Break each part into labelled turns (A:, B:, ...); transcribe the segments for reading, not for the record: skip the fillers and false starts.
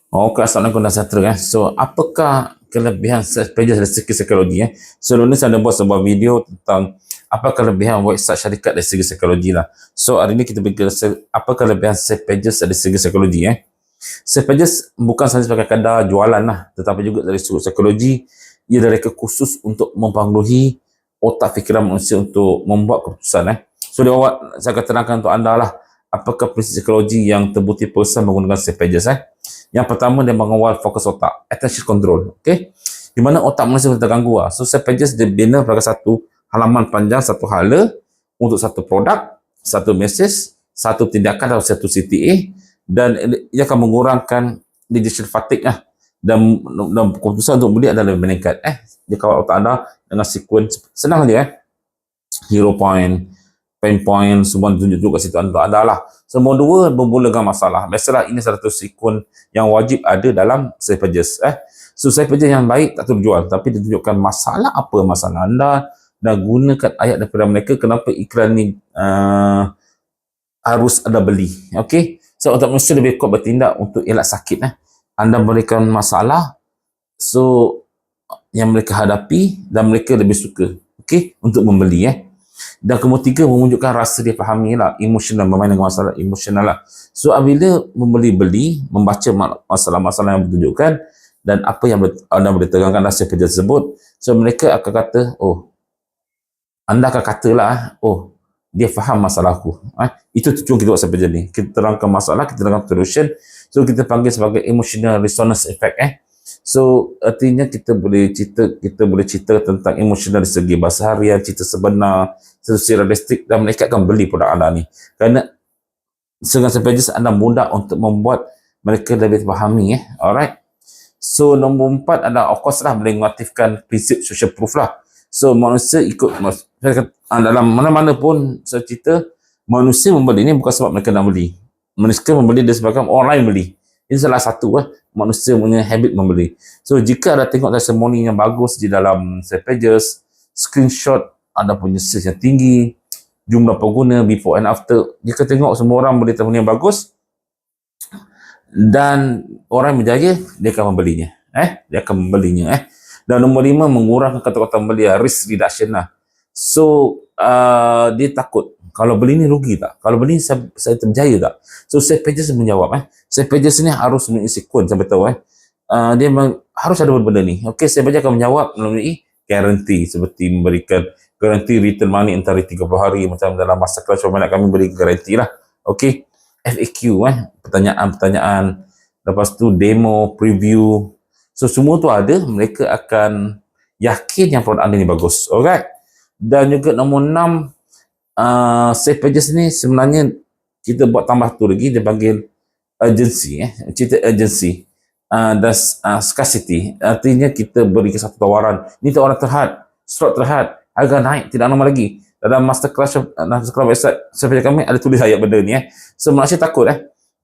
A: Okay, Assalamualaikum dan sejahtera. So, apakah kelebihan pages dari segi psikologi? Sebelum ni saya ada buat sebuah video tentang apa kelebihan website syarikat dari segi psikologi lah. So, hari ni kita pergi apa kelebihan pages dari segi psikologi. Pages bukan sahaja sebagai kadar jualan lah, tetapi juga dari segi psikologi, ia dari khusus untuk mempengaruhi otak fikiran manusia untuk membuat keputusan. So, di awal saya akan terangkan untuk anda lah, apakah prinsip psikologi yang terbukti persen menggunakan pages. Yang pertama, dia mengawal fokus otak, attention control. Okay, di mana otak manusia terganggu lah. So, pages dia bina sebagai satu halaman panjang, satu hala untuk satu produk, satu mesej, satu tindakan atau satu CTA, dan ia akan mengurangkan decision fatigue lah, dan keputusan untuk beli adalah lebih meningkat. Dia kawal otak anda dengan sequence senang je. Hero point, pain point, semua tunjuk kat situ untuk anda lah. Semua dua bermula dengan masalah. Biasalah ini satu sequence yang wajib ada dalam pages. So pages yang baik tak terjual, tapi ditunjukkan masalah apa masalah anda, dan gunakan ayat daripada mereka kenapa iklan ni harus anda beli. Okay, so otak manusia lebih kuat bertindak untuk elak sakit. Anda berikan masalah, so yang mereka hadapi, dan mereka lebih suka, okay, untuk membeli. Dan kemudian tiga, menunjukkan rasa dia fahami lah, emosional, bermain dengan masalah emosional lah. So bila membeli, membaca masalah-masalah yang ditunjukkan dan apa yang anda boleh terangkan rasa kerja tersebut, so mereka akan kata, oh, anda akan katalah, oh, dia faham masalah aku. Itu tujuan kita buat kerja ni. Kita terangkan masalah, kita terangkan solution. So kita panggil sebagai emotional resonance effect. So artinya kita boleh cerita tentang emosional dari segi bahasa harian, cerita sebenar, secara realistik, dan mereka akan beli produk anda ni. Kerana dengan pages anda mudah untuk membuat mereka lebih fahami. Alright. So nombor 4 adalah, of course lah, boleh mengaktifkan prinsip social proof lah. So manusia ikut dalam mana-mana pun saya cerita, manusia membeli ni bukan sebab mereka nak beli. Mereka membeli disebabkan orang lain beli. Ini salah satu manusia punya habit membeli. So jika ada tengok testimoni yang bagus di dalam pages, screenshot anda punya sales yang tinggi, jumlah pengguna before and after, jika tengok semua orang beli testimoni yang bagus dan orang berjaya, dia akan membelinya. Dia akan membelinya. Dan nombor 5, mengurangkan kata-kata membeli, risk reduction lah. So dia takut, kalau beli ni rugi tak? Kalau beli saya terjaya tak? So pages menjawab. Pages ni harus memiliki sequence, sampai tahu. Dia harus ada benda ni. Okay, pages akan menjawab melalui guarantee, seperti memberikan guarantee return money antara 30 hari, macam dalam masterclass peminat kami beri guarantee lah. Okay, FAQ, pertanyaan-pertanyaan, lepas tu demo, preview. So semua tu ada, mereka akan yakin yang produk anda ni bagus. Alright. Dan juga nombor 6, save pages ni sebenarnya kita buat tambah tu lagi, dia panggil urgency. Cerita urgency dan scarcity, artinya kita beri satu tawaran. Ni tawaran terhad, slot terhad, harga naik, tidak lama lagi. Dalam masterclass website saya kami ada tulis ayat benda ni. So manusia takut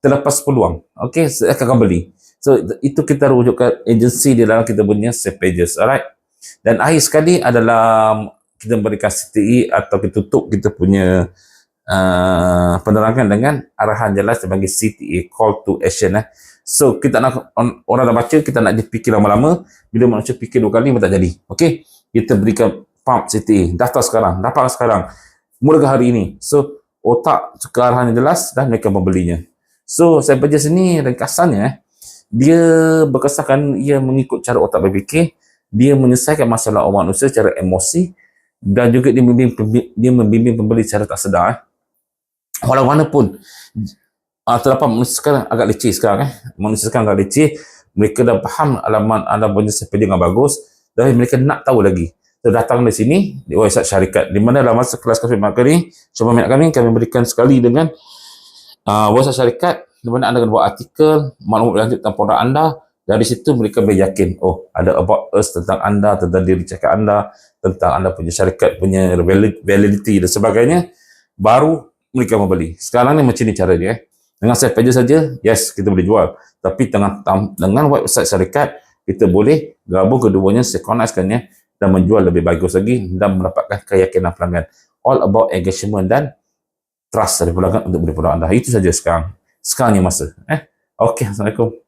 A: terlepas peluang. Okay, saya akan beli. So itu kita rujukkan agency di dalam kita punya save pages. Alright. Dan akhir sekali adalah kita berikan CTE atau kita tutup kita punya penerangan dengan arahan jelas sebagai CTA, call to action. So kita nak orang dah baca, kita nak dia fikir lama-lama. Bila manusia fikir 2 kali pun tak jadi. Okay, kita berikan pump CTA, daftar sekarang, dapat sekarang, mulakan hari ini. So otak suka arahan yang jelas dan mereka membelinya. So saya baca sini ringkasannya, dia berkesankan ia mengikut cara otak berfikir, dia menyelesaikan masalah orang manusia secara emosi, dan juga dia membimbing pembeli secara tak sedar. Walau mana pun terdapat manusia sekarang agak leceh sekarang. Manusia sekarang agak leceh, mereka dah faham alamat anda punya pages dengan bagus, tapi mereka nak tahu lagi. So datang di sini di website syarikat, di mana dalam masa kelas kami kami berikan sekali dengan website syarikat, di mana anda akan buat artikel, maklumat lanjut tentang produk anda. Dari situ mereka beryakin, oh, ada about us tentang anda, tentang diri cakap anda, tentang anda punya syarikat punya validity dan sebagainya, baru mereka membeli. Sekarang ni macam ni cara dia. Dengan save pages saja, yes, kita boleh jual. Tapi dengan website syarikat, kita boleh gabung keduanya, synchronizekannya, dan menjual lebih bagus lagi, dan mendapatkan keyakinan pelanggan. All about engagement dan trust dari pelanggan untuk beli produk anda. Itu saja sekarang. Sekarang ni masa. Okey, Assalamualaikum.